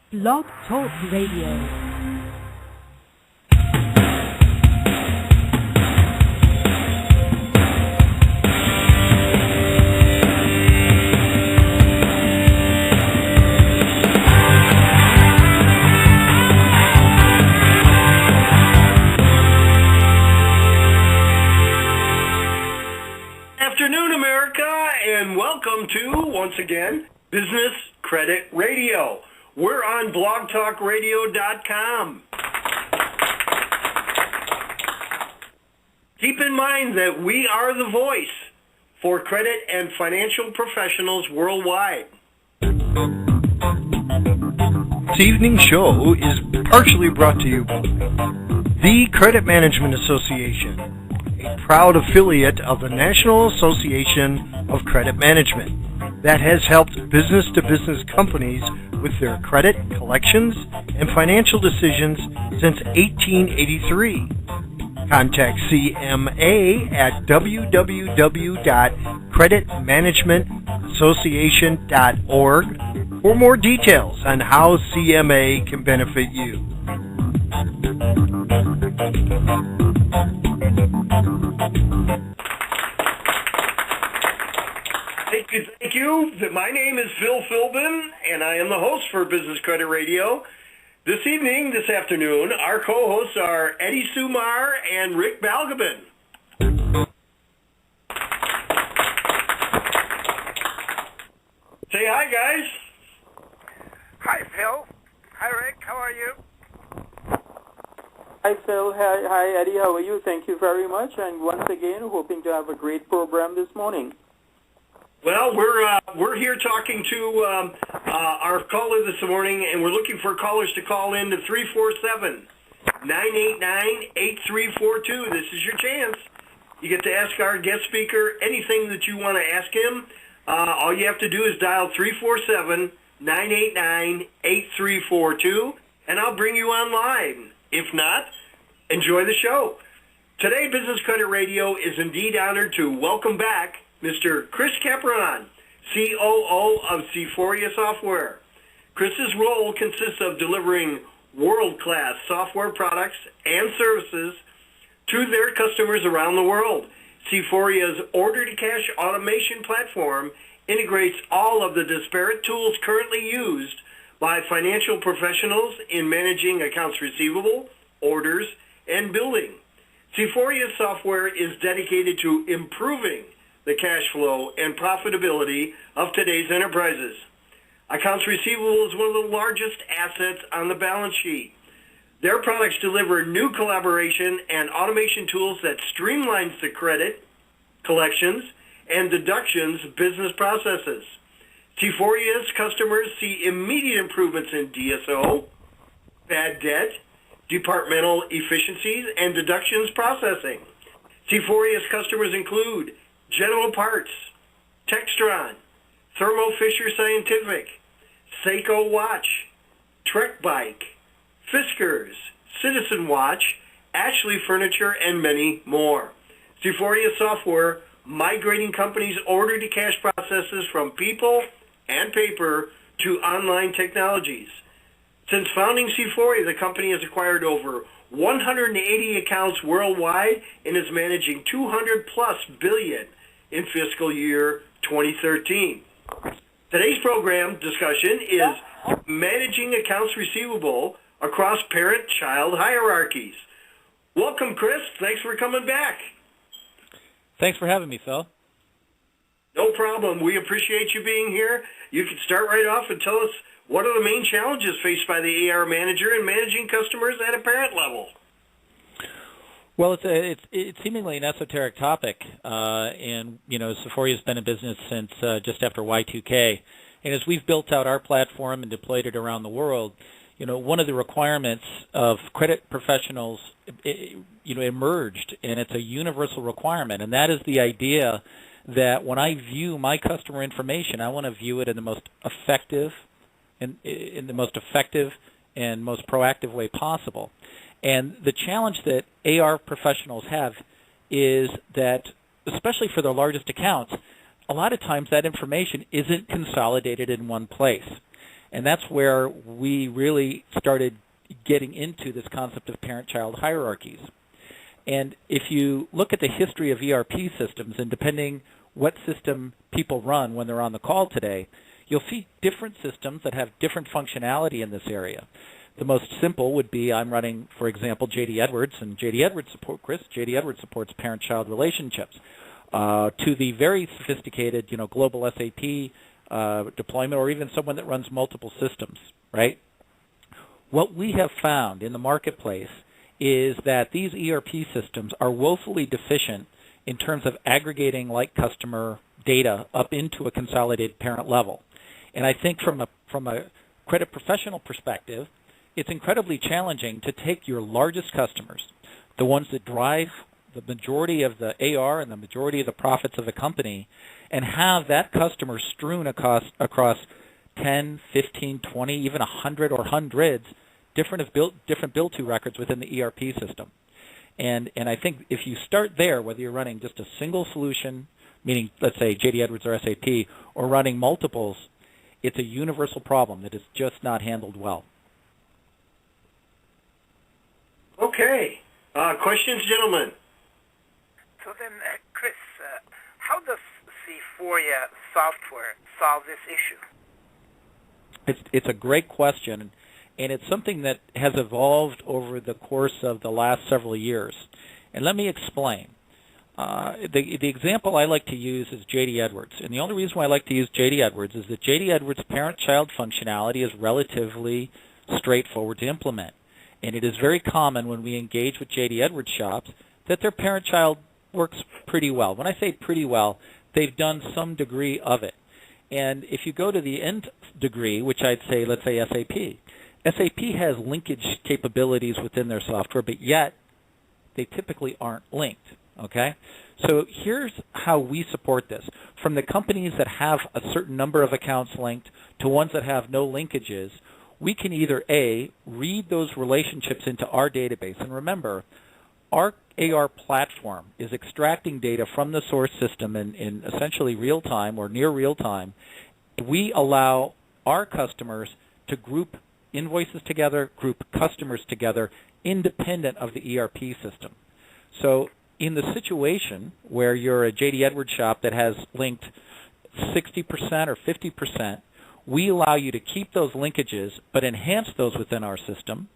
Blog Talk Radio. Welcome to, once again, Business Credit Radio. We're on blogtalkradio.com. Keep in mind that we are the voice for credit and financial professionals worldwide. This evening's show is partially brought to you by the Credit Management Association, a proud affiliate of the National Association of Credit Management that has helped business-to-business companies with their credit, collections, and financial decisions since 1883. Contact CMA at www.creditmanagementassociation.org for more details on how CMA can benefit you. Thank you. My name is Phil Philbin, and I am the host for Business Credit Radio. This afternoon, our co-hosts are Eddie Sumar and Rick Balgobin. Say hi, guys. Hi, Phil. Hi, Rick. How are you? Hi, Phil. Hi, Eddie. How are you? Thank you very much. And once again, hoping to have a great program this morning. Well, we're here talking to our caller this morning, and we're looking for callers to call in to 347-989-8342. This is your chance. You get to ask our guest speaker anything that you want to ask him. All you have to do is dial 347-989-8342, and I'll bring you online. If not, enjoy the show. Today, Business Credit Radio is indeed honored to welcome back Mr. Chris Caparon, COO of CFORIA Software. Chris's role consists of delivering world-class software products and services to their customers around the world. CFORIA's order-to-cash automation platform integrates all of the disparate tools currently used by financial professionals in managing accounts receivable, orders, and billing. CFORIA Software is dedicated to improving the cash flow and profitability of today's enterprises. Accounts receivable is one of the largest assets on the balance sheet. Their products deliver new collaboration and automation tools that streamlines the credit, collections, and deductions business processes. CFORIA's customers see immediate improvements in DSO, bad debt, departmental efficiencies, and deductions processing. CFORIA's customers include General Parts, Textron, Thermo Fisher Scientific, Seiko Watch, Trek Bike, Fiskars, Citizen Watch, Ashley Furniture, and many more. CFORIA Software migrating companies' order-to-cash processes from people and paper to online technologies. Since founding CFORIA, the company has acquired over 180 accounts worldwide and is managing $200+ billion in fiscal year 2013. Today's program discussion is managing accounts receivable across parent-child hierarchies. Welcome, Chris. Thanks for coming back. Thanks for having me, Phil. No problem. We appreciate you being here. You can start right off and tell us what are the main challenges faced by the AR manager in managing customers at a parent level. Well, it's seemingly an esoteric topic, and CFORIA has been in business since just after Y2K, and as we've built out our platform and deployed it around the world, one of the requirements of credit professionals, emerged, and it's a universal requirement, and that is the idea that when I view my customer information, I want to view it in the most effective and most proactive way possible. And the challenge that AR professionals have is that, especially for their largest accounts, a lot of times that information isn't consolidated in one place. And that's where we really started getting into this concept of parent-child hierarchies. And if you look at the history of ERP systems, and depending what system people run when they're on the call today, you'll see different systems that have different functionality in this area. The most simple would be I'm running, for example, JD Edwards, and JD Edwards supports parent-child relationships. To the very sophisticated, global SAP deployment, or even someone that runs multiple systems, right? What we have found in the marketplace is that these ERP systems are woefully deficient in terms of aggregating like customer data up into a consolidated parent level. And I think from a credit professional perspective, it's incredibly challenging to take your largest customers, the ones that drive the majority of the AR and the majority of the profits of the company, and have that customer strewn across 10, 15, 20, even 100 or hundreds different bill-to records within the ERP system. And I think if you start there, whether you're running just a single solution, meaning let's say JD Edwards or SAP, or running multiples, it's a universal problem that is just not handled well. Okay. Questions, gentlemen? So then, Chris, how does CFORIA software solve this issue? It's a great question, and it's something that has evolved over the course of the last several years. And let me explain. The example I like to use is JD Edwards. And the only reason why I like to use JD Edwards is that JD Edwards' parent-child functionality is relatively straightforward to implement. And it is very common when we engage with JD Edwards shops that their parent-child works pretty well. When I say pretty well, they've done some degree of it. And if you go to the nth degree, which I'd say, let's say SAP, SAP has linkage capabilities within their software, but yet they typically aren't linked. Okay? So here's how we support this. From the companies that have a certain number of accounts linked to ones that have no linkages, we can either A, read those relationships into our database. And remember, our AR platform is extracting data from the source system in essentially real time or near real time. We allow our customers to group invoices together, group customers together, independent of the ERP system. So in the situation where you're a JD Edwards shop that has linked 60% or 50%, we allow you to keep those linkages but enhance those within our system.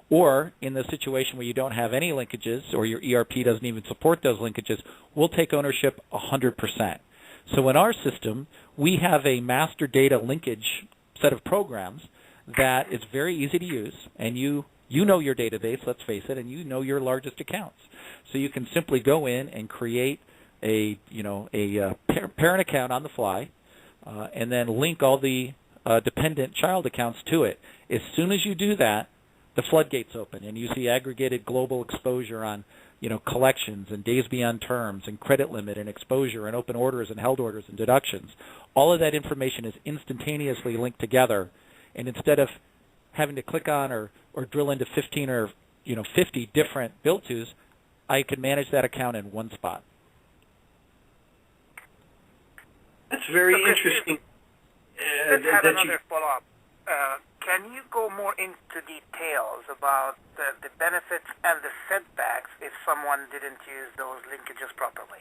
Or in the situation where you don't have any linkages or your ERP doesn't even support those linkages, we'll take ownership 100%. So in our system, we have a master data linkage set of programs that is very easy to use, and you know your database, let's face it, and you know your largest accounts. So you can simply go in and create a parent account on the fly, and then link all the dependent child accounts to it. As soon as you do that, the floodgates open, and you see aggregated global exposure on, collections and days beyond terms and credit limit and exposure and open orders and held orders and deductions. All of that information is instantaneously linked together, and instead of having to click on or drill into 15 or 50 different bill-tos, I can manage that account in one spot. That's very interesting. Let's have another follow-up. Can you go more into details about the benefits and the setbacks if someone didn't use those linkages properly?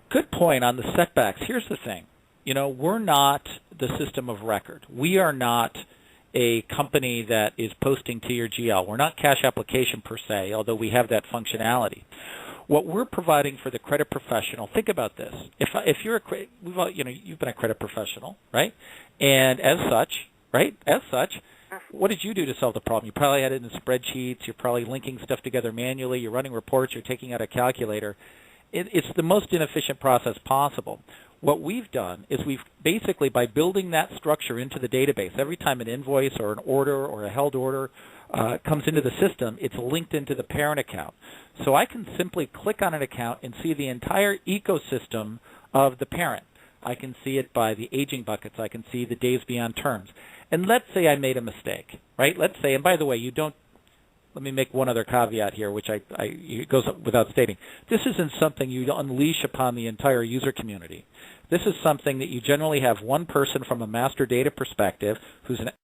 Good point on the setbacks. Here's the thing. We're not the system of record. We are not a company that is posting to your GL. We're not cash application per se, although we have that functionality. What we're providing for the credit professional, think about this. If you're you've been a credit professional, right? And as such, what did you do to solve the problem? You probably had it in spreadsheets. You're probably linking stuff together manually. You're running reports. You're taking out a calculator. It's the most inefficient process possible. What we've done is we've basically, by building that structure into the database, every time an invoice or an order or a held order comes into the system, it's linked into the parent account. So I can simply click on an account and see the entire ecosystem of the parent. I can see it by the aging buckets. I can see the days beyond terms. And let's say I made a mistake, right? Let's say, and by the way, let me make one other caveat here, which it goes without stating. This isn't something you unleash upon the entire user community. This is something that you generally have one person from a master data perspective who's an